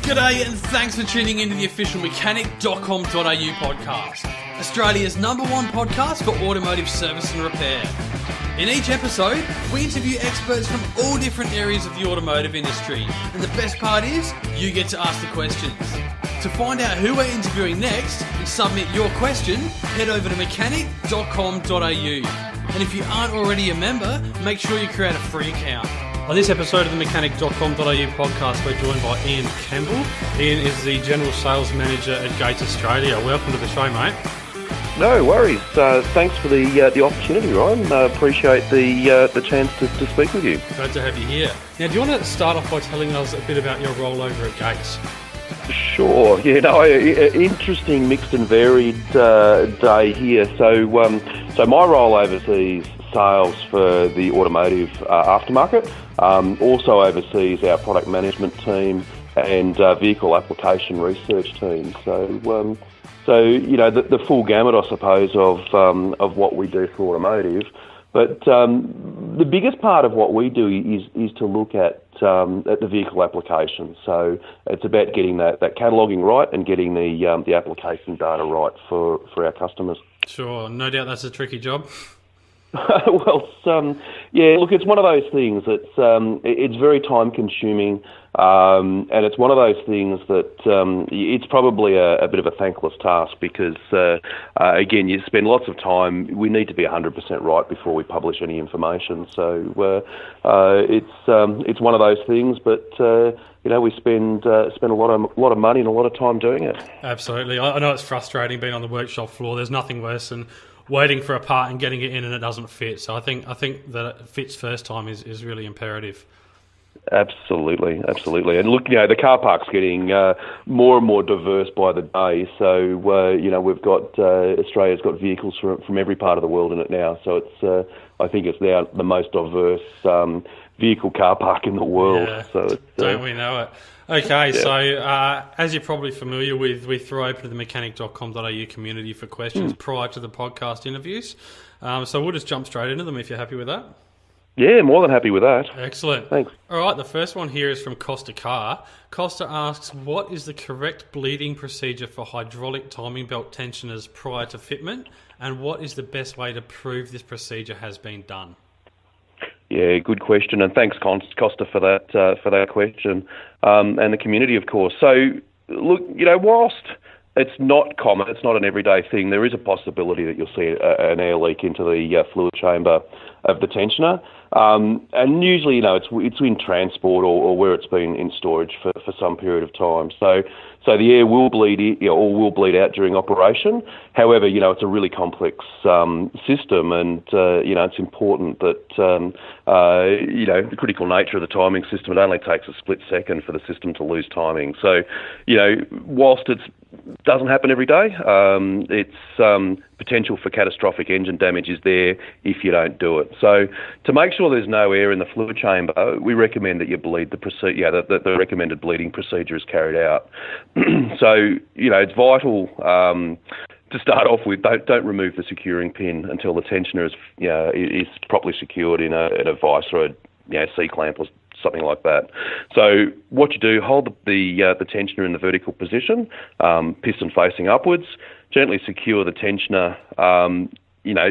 G'day and thanks for tuning into the official Mechanic.com.au podcast, Australia's #1 podcast for automotive service and repair. In each episode, we interview experts from all different areas of the automotive industry, and the best part is, you get to ask the questions. To find out who we're interviewing next and submit your question, head over to Mechanic.com.au. And if you aren't already a member, make sure you create a free account. On this episode of the Mechanic.com.au podcast, we're joined by Ian Campbell. Ian is the General Sales Manager at Gates Australia. Welcome to the show, mate. No worries. Thanks for the opportunity, Ryan. Appreciate the chance to speak with you. Glad to have you here. Now, do you want to start off by telling us a bit about your role over at Gates? Sure. Yeah. No. Interesting, mixed and varied day here. So my role oversees sales for the automotive aftermarket. Also oversees our product management team and vehicle application research team. So you know the full gamut, I suppose, of what we do for automotive. But the biggest part of what we do is to look at the vehicle application. So it's about getting that cataloguing right and getting the application data right for our customers. Sure, no doubt that's a tricky job. Well, it's one of those things that's it's very time consuming, and it's one of those things that it's probably a bit of a thankless task because again, you spend lots of time. We need to be 100% right before we publish any information. So it's one of those things, but we spend a lot of money and a lot of time doing it. Absolutely, I know it's frustrating being on the workshop floor. There's nothing worse than waiting for a part and getting it in and it doesn't fit. So I think that it fits first time is really imperative. Absolutely. And look, the car park's getting more and more diverse by the day. So we've got Australia's got vehicles from every part of the world in it now. So it's I think it's now the most diverse vehicle car park in the world. Yeah, so don't we know it? Okay, yeah. So as you're probably familiar with, we throw open to the Mechanic.com.au community for questions prior to the podcast interviews. So we'll just jump straight into them if you're happy with that. Yeah, more than happy with that. Excellent. Thanks. All right, the first one here is from Costa Car. Costa asks, what is the correct bleeding procedure for hydraulic timing belt tensioners prior to fitment, and what is the best way to prove this procedure has been done? Yeah, good question, and thanks, Costa, for that question, and the community, of course. So, look, whilst it's not common, it's not an everyday thing, there is a possibility that you'll see an air leak into the fluid chamber of the tensioner, and usually, it's in transport or where it's been in storage for some period of time. So the air will bleed will bleed out during operation. However, it's a really complex system, and it's important that the critical nature of the timing system. It only takes a split second for the system to lose timing. So, whilst it doesn't happen every day, it's potential for catastrophic engine damage is there if you don't do it. So to make sure there's no air in the fluid chamber, we recommend that you bleed the procedure. The recommended bleeding procedure is carried out. So it's vital to start off with. Don't remove the securing pin until the tensioner is properly secured in a vice or a C-clamp or something like that. So what you do, hold the tensioner in the vertical position, piston facing upwards, gently secure the tensioner,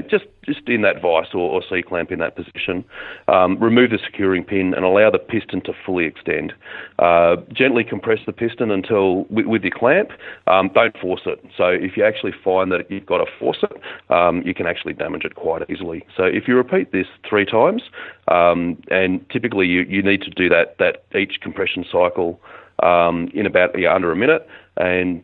just in that vice or C-clamp in that position. Remove the securing pin and allow the piston to fully extend. Gently compress the piston until, with your clamp, don't force it. So if you actually find that you've got to force it, you can actually damage it quite easily. So if you repeat this 3 times, and typically you need to do that each compression cycle in about under a minute, and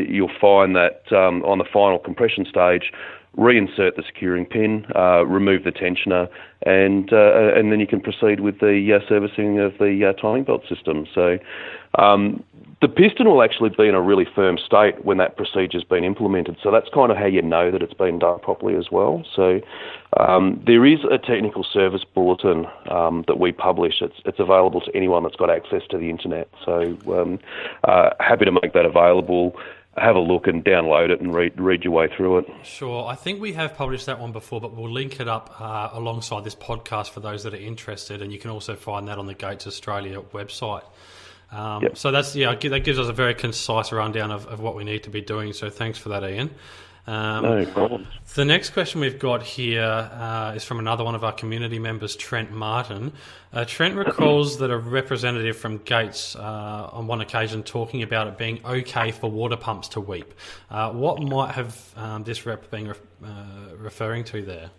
you'll find that on the final compression stage, reinsert the securing pin, remove the tensioner, and then you can proceed with the servicing of the timing belt system. So the piston will actually be in a really firm state when that procedure's been implemented. So that's kind of how you know that it's been done properly as well. So there is a technical service bulletin that we publish. It's available to anyone that's got access to the internet. So happy to make that available. Have a look and download it and read your way through it. Sure. I think we have published that one before, but we'll link it up alongside this podcast for those that are interested, and you can also find that on the Gates Australia website. So that gives us a very concise rundown of what we need to be doing. So thanks for that, Ian. No problem. The next question we've got here is from another one of our community members, Trent Martin. Trent recalls that a representative from Gates on one occasion talking about it being okay for water pumps to weep. What might have this rep been referring to there?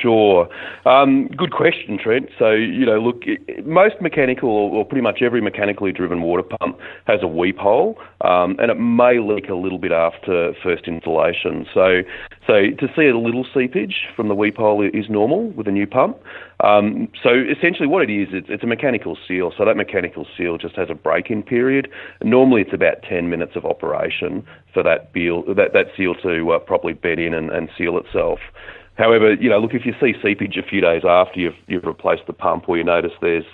Sure. Good question, Trent. So, look, most mechanical or pretty much every mechanically driven water pump has a weep hole, and it may leak a little bit after first installation. So to see a little seepage from the weep hole is normal with a new pump. So essentially what it is, it's a mechanical seal. So that mechanical seal just has a break-in period. Normally it's about 10 minutes of operation for that seal to properly bed in and seal itself. However, look, if you see seepage a few days after you've replaced the pump, or you notice there's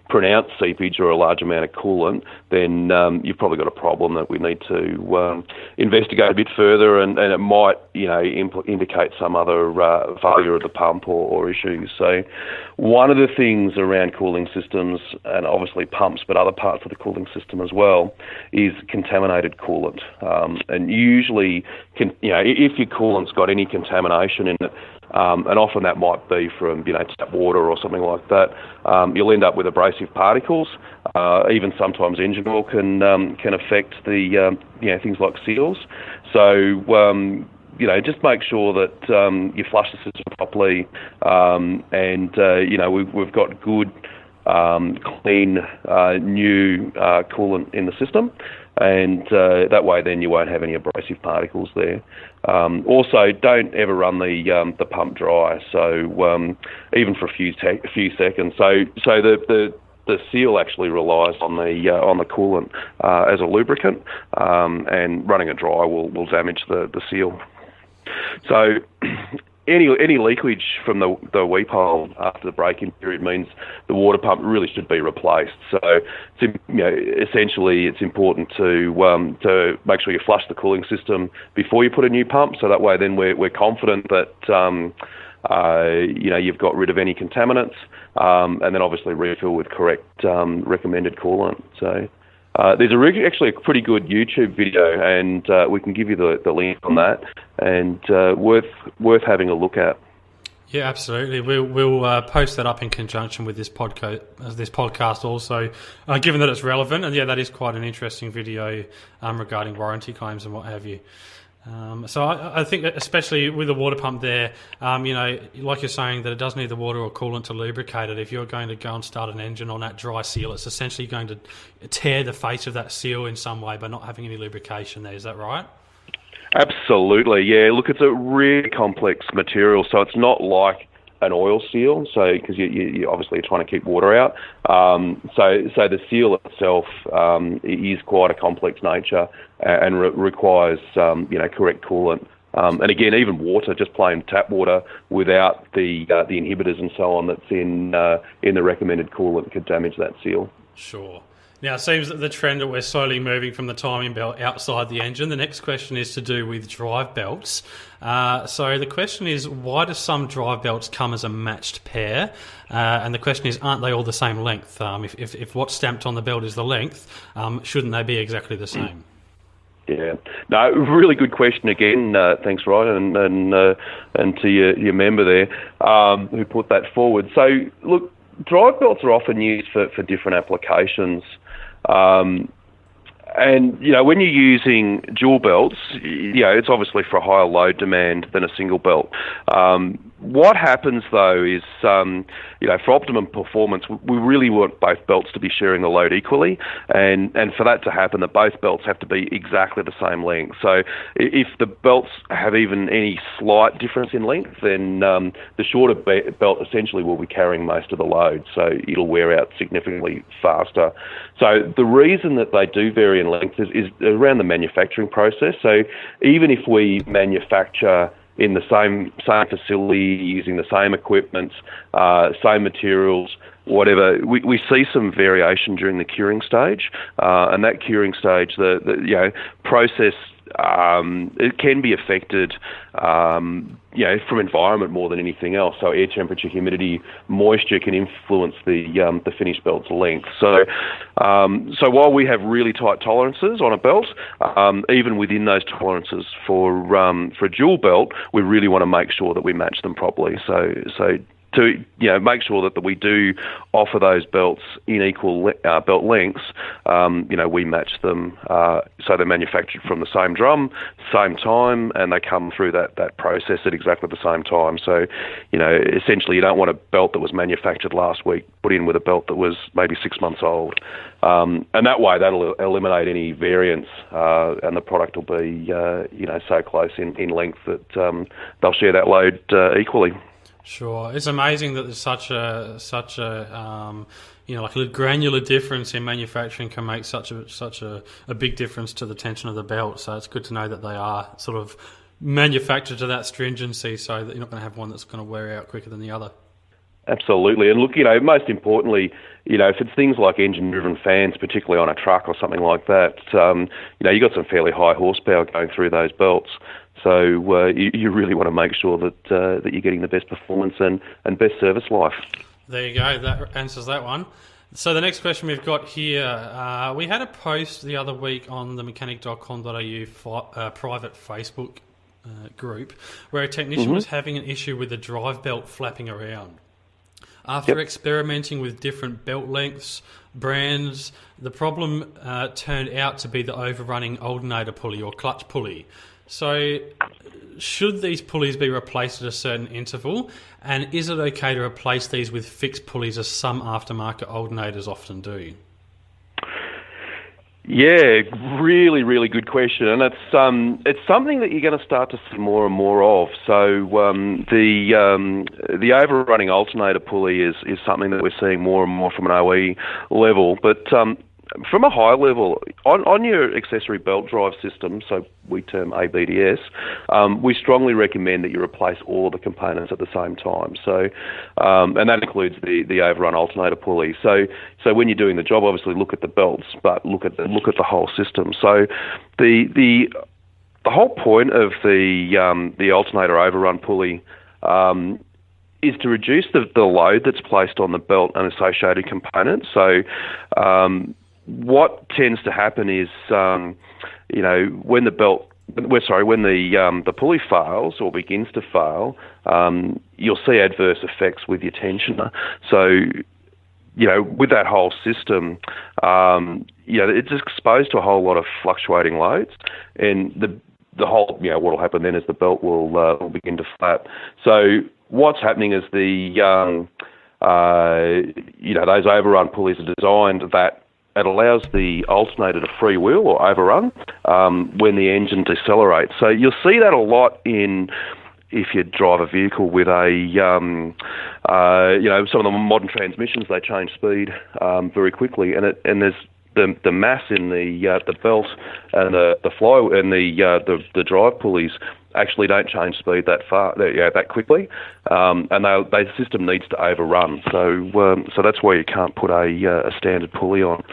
pronounced seepage or a large amount of coolant, then you've probably got a problem that we need to investigate a bit further, and it might, indicate some other failure of the pump or issues. So one of the things around cooling systems, and obviously pumps, but other parts of the cooling system as well, is contaminated coolant. And usually, if your coolant's got any contamination in it, and often that might be from tap water or something like that, you'll end up with abrasive particles. Even sometimes engine oil can affect the things like seals. So just make sure that you flush the system properly, and we've got good clean new coolant in the system, and that way then you won't have any abrasive particles there. Also, don't ever run the pump dry, so even for a few seconds. So the seal actually relies on the coolant as a lubricant, and running it dry will damage the seal. So any leakage from the weep hole after the break-in period means the water pump really should be replaced. So essentially it's important to make sure you flush the cooling system before you put a new pump, so that way then we're confident that you've got rid of any contaminants, and then obviously refill with correct recommended coolant. So there's actually a pretty good YouTube video, and we can give you the link on that, and worth having a look at. Yeah, absolutely. We'll post that up in conjunction with this podcast also, given that it's relevant. And yeah, that is quite an interesting video regarding warranty claims and what have you. So I think especially with the water pump there, like you're saying, that it does need the water or coolant to lubricate it. If you're going to go and start an engine on that dry seal, it's essentially going to tear the face of that seal in some way by not having any lubrication there. Is that right? Absolutely, yeah. Look, it's a really complex material, so it's not like an oil seal, so because you obviously are trying to keep water out. So the seal itself is quite a complex nature and requires correct coolant. And again, even water, just plain tap water without the inhibitors and so on that's in the recommended coolant could damage that seal. Sure. Now, it seems that the trend that we're slowly moving from the timing belt outside the engine. The next question is to do with drive belts. So the question is, why do some drive belts come as a matched pair? And the question is, aren't they all the same length? If what's stamped on the belt is the length, shouldn't they be exactly the same? Yeah, no, really good question again. Thanks, Ryan, and to your member there who put that forward. So, look, drive belts are often used for different applications. And, when you're using dual belts, it's obviously for a higher load demand than a single belt. What happens, though, is, for optimum performance, we really want both belts to be sharing the load equally. And for that to happen, both belts have to be exactly the same length. So if the belts have even any slight difference in length, then the shorter belt essentially will be carrying most of the load. So it'll wear out significantly faster. So the reason that they do vary in length is around the manufacturing process. So even if we manufacture in the same facility, using the same equipment, same materials, whatever, we see some variation during the curing stage, and that curing stage, the process it can be affected, from environment more than anything else. So air temperature, humidity, moisture can influence the finished belt's length. So while we have really tight tolerances on a belt, even within those tolerances for a dual belt, we really want to make sure that we match them properly. So to make sure that we do offer those belts in equal belt lengths, we match them so they're manufactured from the same drum, same time, and they come through that process at exactly the same time. So, essentially you don't want a belt that was manufactured last week put in with a belt that was maybe 6 months old. And that way that'll eliminate any variance and the product will be, so close in length that they'll share that load equally. Sure, it's amazing that there's such a like a granular difference in manufacturing can make such a big difference to the tension of the belt. So it's good to know that they are sort of manufactured to that stringency, so that you're not going to have one that's going to wear out quicker than the other. Absolutely, and look, most importantly, if it's things like engine-driven fans, particularly on a truck or something like that, you've got some fairly high horsepower going through those belts. So you really want to make sure that you're getting the best performance and best service life. There you go. That answers that one. So the next question we've got here, we had a post the other week on the mechanic.com.au private Facebook group where a technician was having an issue with the drive belt flapping around. After experimenting with different belt lengths, brands, the problem turned out to be the overrunning alternator pulley or clutch pulley. So should these pulleys be replaced at a certain interval? And is it okay to replace these with fixed pulleys as some aftermarket alternators often do? Yeah, really, really good question, and it's something that you're going to start to see more and more of. So the overrunning alternator pulley is something that we're seeing more and more from an OE level, but from a high level, on your accessory belt drive system, so we term ABDS, we strongly recommend that you replace all of the components at the same time. So, and that includes the overrun alternator pulley. So when you're doing the job, obviously look at the belts, but look at the whole system. So the whole point of the alternator overrun pulley is to reduce the load that's placed on the belt and associated components. So what tends to happen is, when the pulley fails or begins to fail, you'll see adverse effects with your tensioner. So, with that whole system, it's exposed to a whole lot of fluctuating loads, and the whole, what will happen then is the belt will begin to flap. So what's happening is those overrun pulleys are designed that it allows the alternator to freewheel or overrun when the engine decelerates. So you'll see that a lot if you drive a vehicle with some of the modern transmissions, they change speed very quickly, and there's the mass in the belt and the flow and the drive pulleys actually don't change speed that quickly, and the system needs to overrun. So that's why you can't put a standard pulley on.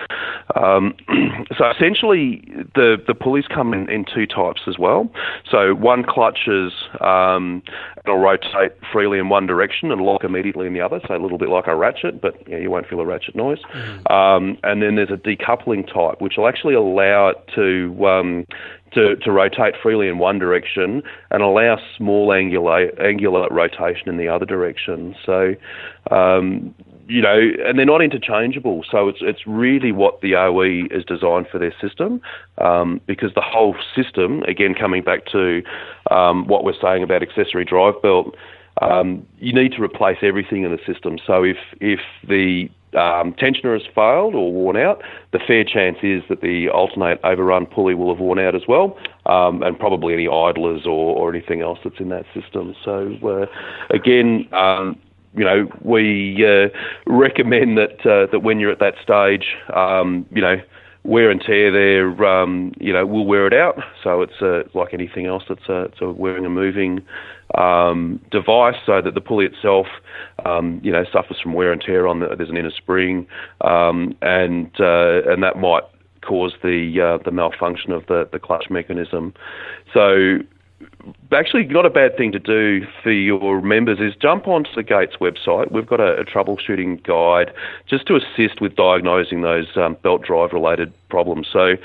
So essentially, the pulleys come in two types as well. So one clutches, it'll rotate freely in one direction and lock immediately in the other. So a little bit like a ratchet, but you won't feel a ratchet noise. And then there's a decoupling type, which will actually allow it to rotate freely in one direction and allow small angular rotation in the other direction. So, and they're not interchangeable. So it's really what the OE is designed for their system, because the whole system, again, coming back to what we're saying about accessory drive belt, you need to replace everything in the system. So if the tensioner has failed or worn out, the fair chance is that the alternate overrun pulley will have worn out as well, and probably any idlers or anything else that's in that system. So again, we recommend that when you're at that stage, wear and tear there, will wear it out. So it's like anything else. It's a wearing and moving device, so that the pulley itself, suffers from wear and tear there's an inner spring, and that might cause the malfunction of the clutch mechanism. So actually not a bad thing to do for your members is jump onto the Gates website. We've got a troubleshooting guide just to assist with diagnosing those belt drive related problems. So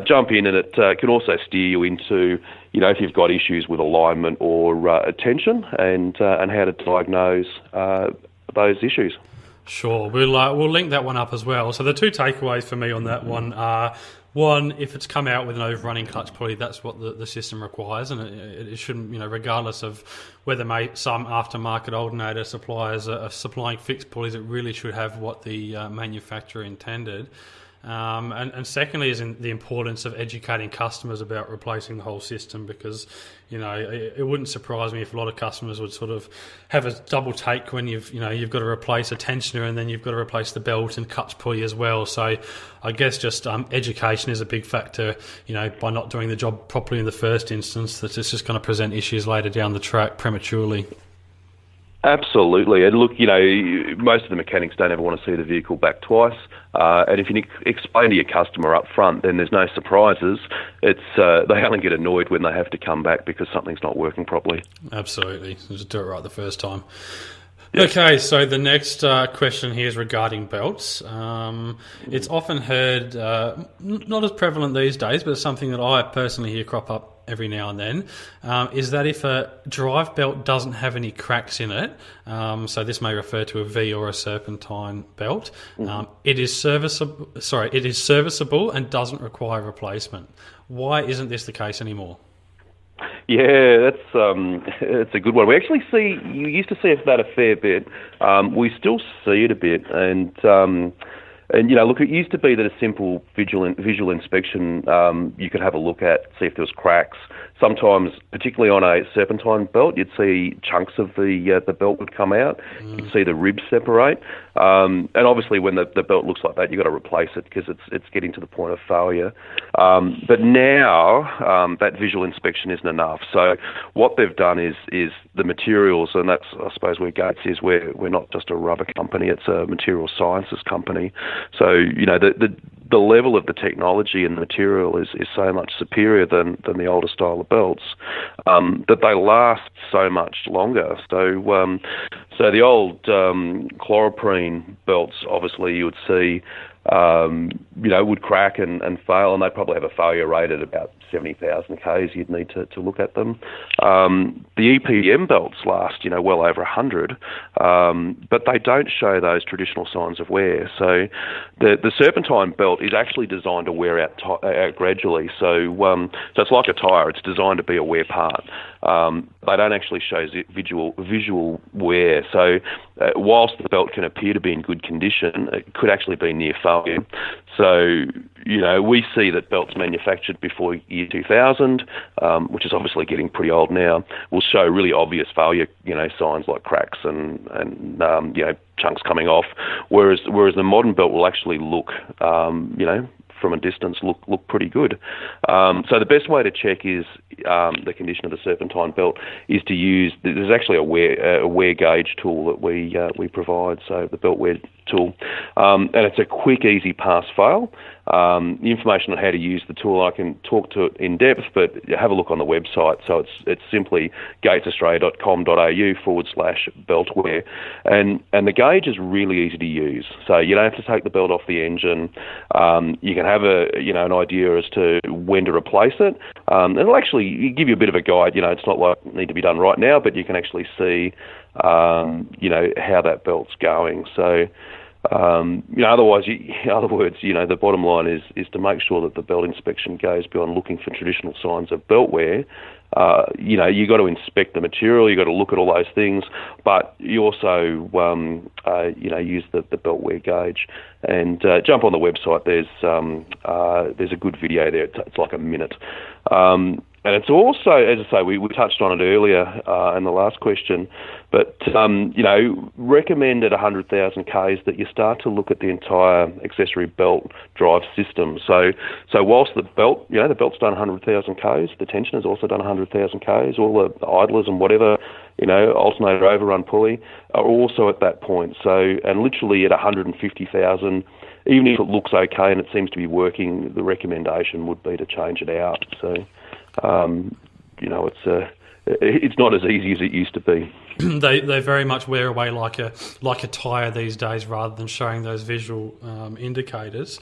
jump in, and it can also steer you into, if you've got issues with alignment or tension, and how to diagnose those issues. Sure, we'll link that one up as well. So the two takeaways for me on that one are, one, if it's come out with an overrunning clutch pulley, that's what the system requires, and it shouldn't, regardless of whether some aftermarket alternator suppliers are supplying fixed pulleys, it really should have what the manufacturer intended. And secondly is in the importance of educating customers about replacing the whole system, because it wouldn't surprise me if a lot of customers would sort of have a double take when you've got to replace a tensioner and then you've got to replace the belt and clutch pulley as well. So I guess just education is a big factor. By not doing the job properly in the first instance, that it's just going to present issues later down the track prematurely. Absolutely. And look, most of the mechanics don't ever want to see the vehicle back twice. And if you explain to your customer up front, then there's no surprises. They only get annoyed when they have to come back because something's not working properly. Absolutely. Just do it right the first time. Yep. Okay, so the next question here is regarding belts. It's often heard, not as prevalent these days, but it's something that I personally hear crop up every now and then, is that if a drive belt doesn't have any cracks in it, so this may refer to a V or a serpentine belt, it is serviceable and doesn't require replacement. Why isn't this the case anymore? Yeah, that's a good one. We actually you used to see that a fair bit. We still see it a bit, and look, it used to be that a simple visual inspection, you could have a look at, see if there was cracks. Sometimes, particularly on a serpentine belt, you'd see chunks of the belt would come out. You'd see the ribs separate. And obviously, when the belt looks like that, you've got to replace it because it's getting to the point of failure. But now, that visual inspection isn't enough. So what they've done is the materials, and that's, I suppose, where Gates is. We're not just a rubber company, it's a material sciences company. So, the level of the technology and the material is so much superior than the older style of belts, that they last so much longer. So the old chloroprene belts, obviously you would see, would crack and fail, and they'd probably have a failure rate at about 70,000 Ks. You'd need to look at them. The EPDM belts last, well over 100, but they don't show those traditional signs of wear. So the serpentine belt is actually designed to wear out gradually. So it's like a tyre. It's designed to be a wear part. They don't actually show visual wear. So whilst the belt can appear to be in good condition, it could actually be near failure. So, we see that belts manufactured before year 2000, which is obviously getting pretty old now, will show really obvious failure, signs like cracks and chunks coming off, whereas the modern belt will actually look, from a distance look pretty good. So the best way to check is the condition of the serpentine belt is to use. There's actually a wear gauge tool that we provide. So the belt wear tool, and it's a quick, easy pass-fail. The information on how to use the tool, I can talk to it in depth, but have a look on the website. So it's simply gatesaustralia.com.au/beltwear, and the gauge is really easy to use. So you don't have to take the belt off the engine. You can have an idea as to when to replace it. And it'll actually give you a bit of a guide. It's not like it need to be done right now, but you can actually see how that belt's going. So. In other words, the bottom line is to make sure that the belt inspection goes beyond looking for traditional signs of belt wear. You got to inspect the material, you got to look at all those things, but you also, use the belt wear gauge and jump on the website. There's a good video there. It's like a minute. And it's also, as I say, we touched on it earlier in the last question, but, recommend at 100,000 Ks that you start to look at the entire accessory belt drive system. So whilst the belt, the belt's done 100,000 Ks, the tensioner's also done 100,000 Ks, all the idlers and whatever, alternator overrun pulley are also at that point. So, and literally at 150,000, even if it looks okay and it seems to be working, the recommendation would be to change it out. So, it's not as easy as it used to be. They very much wear away like a tyre these days, rather than showing those visual indicators.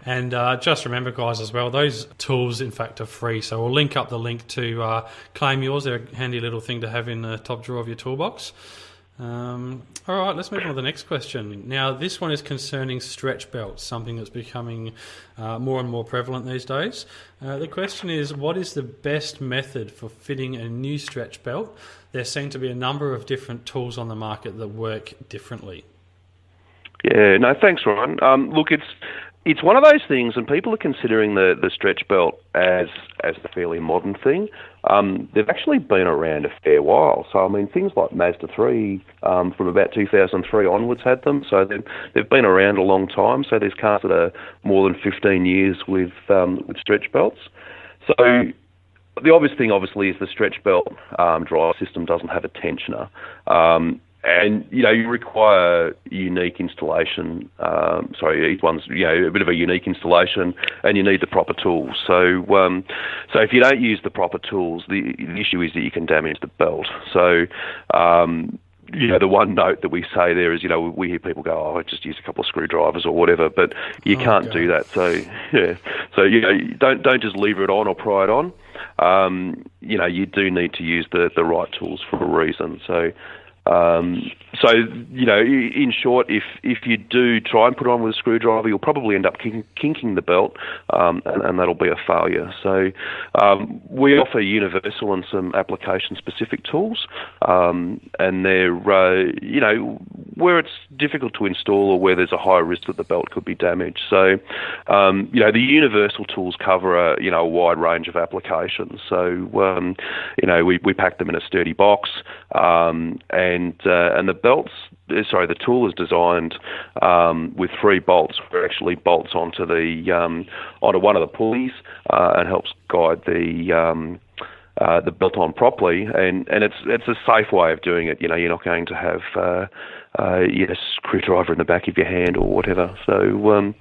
And just remember, guys, as well, those tools, in fact, are free. So we'll link up the link to claim yours. They're a handy little thing to have in the top drawer of your toolbox. All right, let's move on to the next question. Now, this one is concerning stretch belts, something that's becoming more and more prevalent these days. The question is, what is the best method for fitting a new stretch belt? There seem to be a number of different tools on the market that work differently. Yeah, no, thanks, Ryan. Look, it's one of those things, and people are considering the stretch belt as a fairly modern thing. They've actually been around a fair while. So, I mean, things like Mazda 3 from about 2003 onwards had them. So they've been around a long time. So there's cars that are more than 15 years with stretch belts. So the obvious thing, obviously, is the stretch belt drive system doesn't have a tensioner. And, you require unique installation. Each one's, a bit of a unique installation, and you need the proper tools. So if you don't use the proper tools, the issue is that you can damage the belt. So, the one note that we say there is, we hear people go, I just use a couple of screwdrivers or whatever, but you can't do that. So, don't just leave it on or pry it on. You do need to use the right tools for a reason. So, in short, if you do try and put it on with a screwdriver, you'll probably end up kinking the belt, and that'll be a failure. So we offer universal and some application-specific tools, and they're, where it's difficult to install or where there's a high risk that the belt could be damaged. So, the universal tools cover a wide range of applications. So, we pack them in a sturdy box, and the tool is designed with 3 bolts. It actually bolts onto one of the pulleys and helps guide the belt on properly. And it's a safe way of doing it. You're not going to have a screwdriver in the back of your hand or whatever. So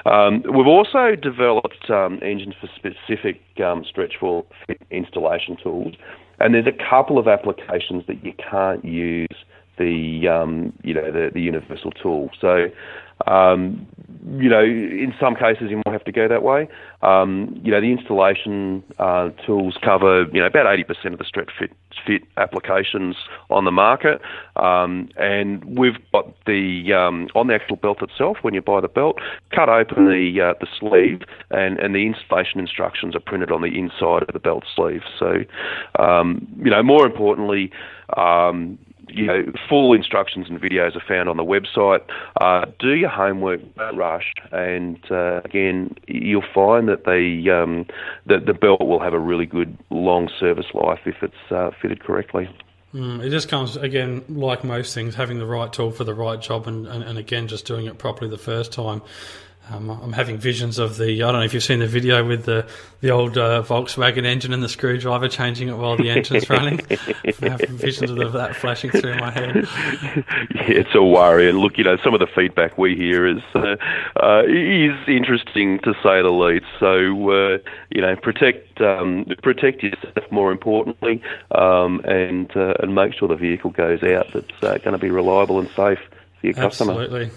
we've also developed engine-specific stretch fit installation tools. And there's a couple of applications that you can't use the universal tool. So, in some cases you might have to go that way. The installation tools cover, about 80% of the stretch fit applications on the market. And we've got on the actual belt itself, when you buy the belt, cut open the sleeve, and the installation instructions are printed on the inside of the belt sleeve. So, more importantly, full instructions and videos are found on the website. Do your homework, don't rush, and again, you'll find that the belt will have a really good long service life if it's fitted correctly. It just comes, again, like most things, having the right tool for the right job, and again, just doing it properly the first time. I'm having visions of I don't know if you've seen the video with the old Volkswagen engine and the screwdriver changing it while the engine's running. I'm having visions of that flashing through my head. Yeah, it's a worry. And look, some of the feedback we hear is interesting to say the least. So, protect yourself more importantly, and make sure the vehicle goes out that's going to be reliable and safe. Absolutely.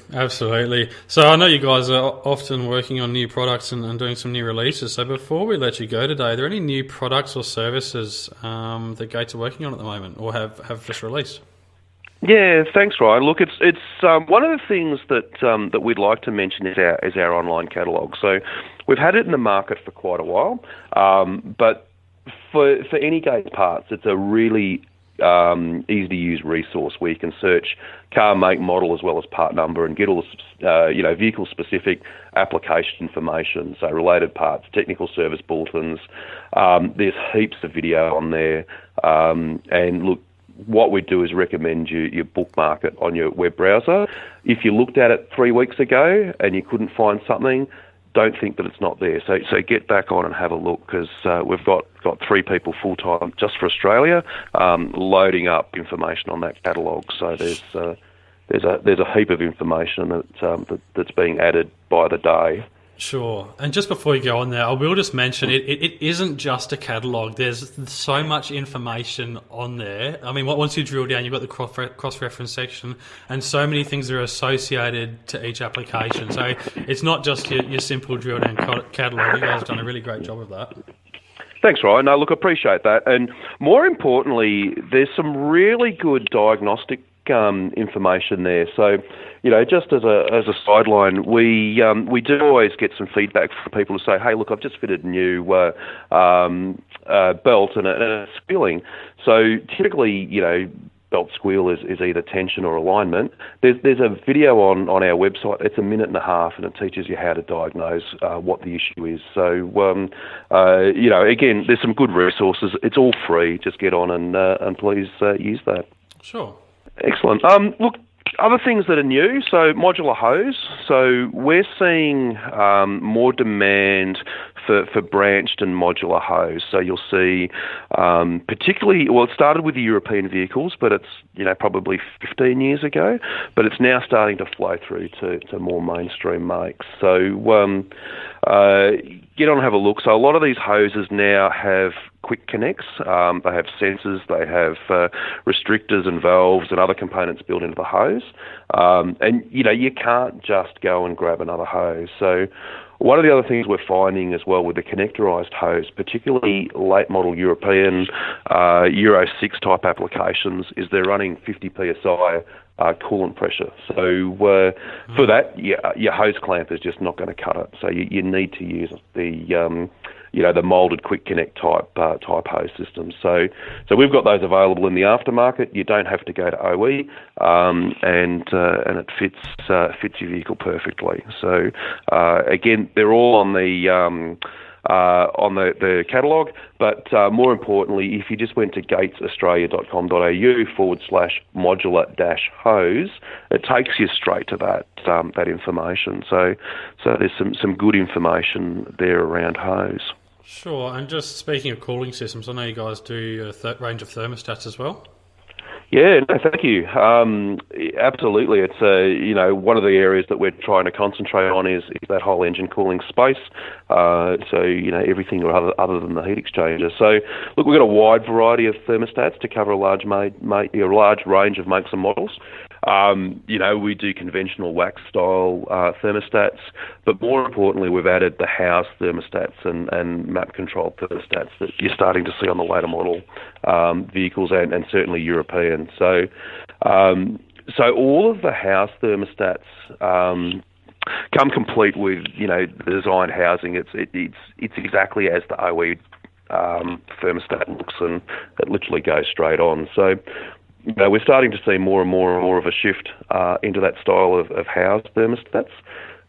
So I know you guys are often working on new products and doing some new releases. So before we let you go today, are there any new products or services that Gates are working on at the moment or have just released? Yeah, thanks, Ryan. Look, it's one of the things that we'd like to mention is our online catalogue. So we've had it in the market for quite a while, but for any Gates parts, it's a really easy to use resource where you can search car, make, model, as well as part number, and get all the vehicle specific application information. So related parts, technical service bulletins. There's heaps of video on there, and look, what we do is recommend you bookmark it on your web browser. If you looked at it 3 weeks ago and you couldn't find something, don't think that it's not there. So get back on and have a look, because we've got 3 people full-time just for Australia loading up information on that catalogue. So there's a heap of information that's being added by the day. Sure. And just before you go on there, I will just mention it isn't just a catalogue. There's so much information on there. I mean, once you drill down, you've got the cross-reference section and so many things that are associated to each application. So it's not just your simple drill down catalogue. You guys have done a really great job of that. Thanks, Ryan. No, look, I appreciate that. And more importantly, there's some really good diagnostic information there. So, just as a sideline, we do always get some feedback from people who say, "Hey, look, I've just fitted a new belt and it's squealing." So typically, belt squeal is either tension or alignment. There's a video on our website. It's 1.5 minutes, and it teaches you how to diagnose what the issue is. So, again, there's some good resources. It's all free. Just get on and please use that. Sure. Excellent. Look, other things that are new, so modular hose. So we're seeing more demand for branched and modular hose. So you'll see particularly, well, it started with the European vehicles, but it's, probably 15 years ago, but it's now starting to flow through to more mainstream makes. So get on and have a look. So a lot of these hoses now have quick connects. They have sensors, they have restrictors and valves and other components built into the hose. And, you can't just go and grab another hose. So one of the other things we're finding as well with the connectorised hose, particularly late model European Euro 6 type applications, is they're running 50 psi coolant pressure. So for that, your hose clamp is just not going to cut it. So you need to use the moulded quick connect type hose systems. So we've got those available in the aftermarket. You don't have to go to OE, and it fits your vehicle perfectly. So again, they're all on the catalogue, but more importantly, if you just went to gatesaustralia.com.au/modular-hose, it takes you straight to that information. So there's some good information there around hose. Sure, and just speaking of cooling systems, I know you guys do a range of thermostats as well. Yeah, no, thank you. Absolutely, it's one of the areas that we're trying to concentrate on is that whole engine cooling space. Everything other than the heat exchanger. So look, we've got a wide variety of thermostats to cover a large range of makes and models. We do conventional wax style thermostats, but more importantly, we've added the house thermostats and map controlled thermostats that you're starting to see on the later model vehicles and certainly European. So all of the house thermostats come complete with the design housing. It's exactly as the OE thermostat looks, and it literally goes straight on. So we're starting to see more and more of a shift into that style of housed thermostats.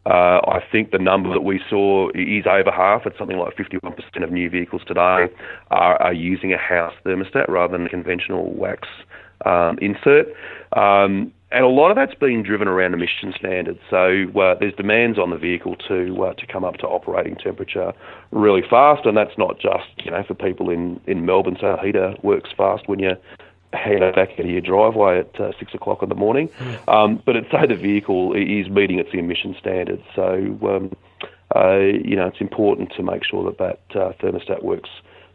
I think the number that we saw is over half. It's something like 51% of new vehicles today are using a house thermostat rather than a conventional wax insert. And a lot of that's being driven around emission standards. So there's demands on the vehicle to come up to operating temperature really fast, and that's not just for people in Melbourne. So a heater works fast when you head back out of your driveway at 6 o'clock in the morning. But it's so the vehicle is meeting its emission standards. So it's important to make sure that thermostat works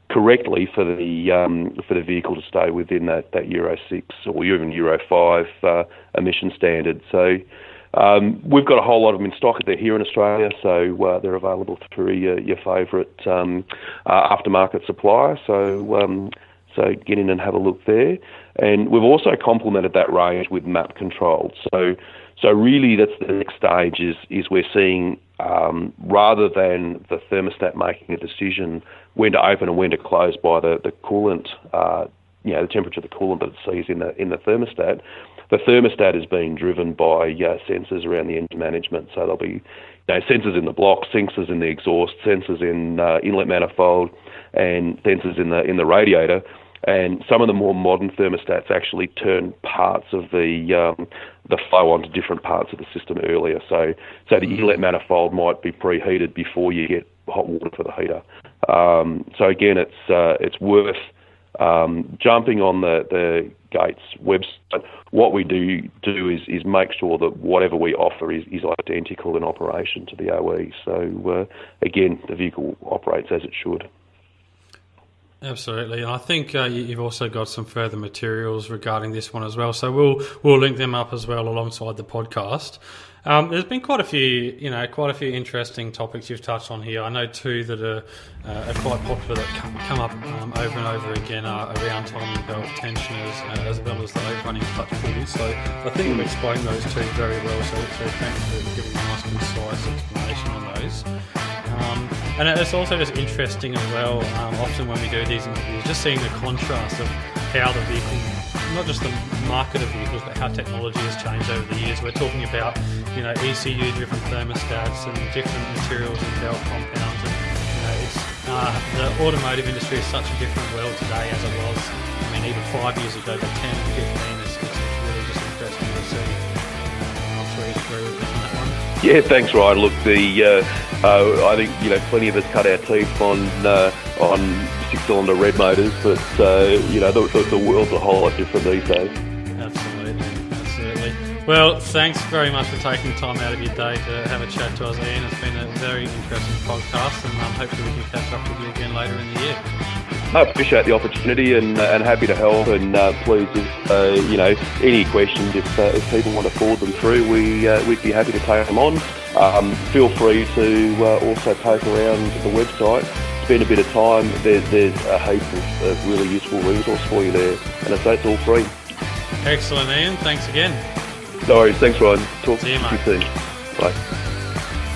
correctly for the vehicle to stay within that Euro 6 or even Euro 5 emission standard. So we've got a whole lot of them in stock. They're here in Australia, so they're available through your favourite aftermarket supplier. So get in and have a look there. And we've also complemented that range with map controlled. So really that's the next stage is we're seeing rather than the thermostat making a decision when to open and when to close by the coolant, the temperature of the coolant that it sees in the thermostat. The thermostat is being driven by sensors around the engine management. So there'll be sensors in the block, sensors in the exhaust, sensors in inlet manifold, and sensors in the radiator. And some of the more modern thermostats actually turn parts of the flow onto different parts of the system earlier. So the inlet manifold might be preheated before you get hot water for the heater. So again, it's worth jumping on the Gates website. What we do is make sure that whatever we offer is identical in operation to the OE. So again, the vehicle operates as it should. Absolutely, and I think you've also got some further materials regarding this one as well. So we'll link them up as well alongside the podcast. There's been quite a few interesting topics you've touched on here. I know two that are quite popular that come up over and over again are around timing belt tensioners as well as the overrunning clutch pulleys. So I think we've explained those two very well. So thanks for giving a nice concise explanation on those. And it's also just interesting as well, often when we do these interviews, just seeing the contrast of how the vehicle, not just the market of vehicles, but how technology has changed over the years. We're talking about, ECU-driven thermostats and different materials and belt compounds. And, it's the automotive industry is such a different world today as it was, even 5 years ago, but 10 and 15 it's really just interesting to see. I'm sure you agree with me on that one. Yeah, thanks, Ryan. Look, I think plenty of us cut our teeth on six-cylinder red motors, but the world's a whole lot different these days. Absolutely. Well, thanks very much for taking time out of your day to have a chat to us, Ian. It's been a very interesting podcast, and hopefully we can catch up with you again later in the year. I appreciate the opportunity and happy to help. And please, if any questions, if people want to forward them through, we'd be happy to take them on. Feel free to also poke around the website. Spend a bit of time. There's a heap of really useful resource for you there, and it's all free. Excellent, Ian. Thanks again. No worries. Thanks, Ryan. Talk to you, mate. Soon. Bye.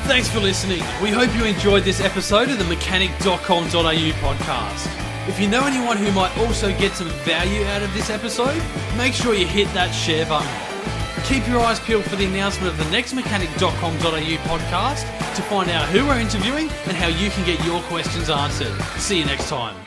Thanks for listening. We hope you enjoyed this episode of the Mechanic.com.au podcast. If you know anyone who might also get some value out of this episode, make sure you hit that share button. Keep your eyes peeled for the announcement of the next Mechanic.com.au podcast to find out who we're interviewing and how you can get your questions answered. See you next time.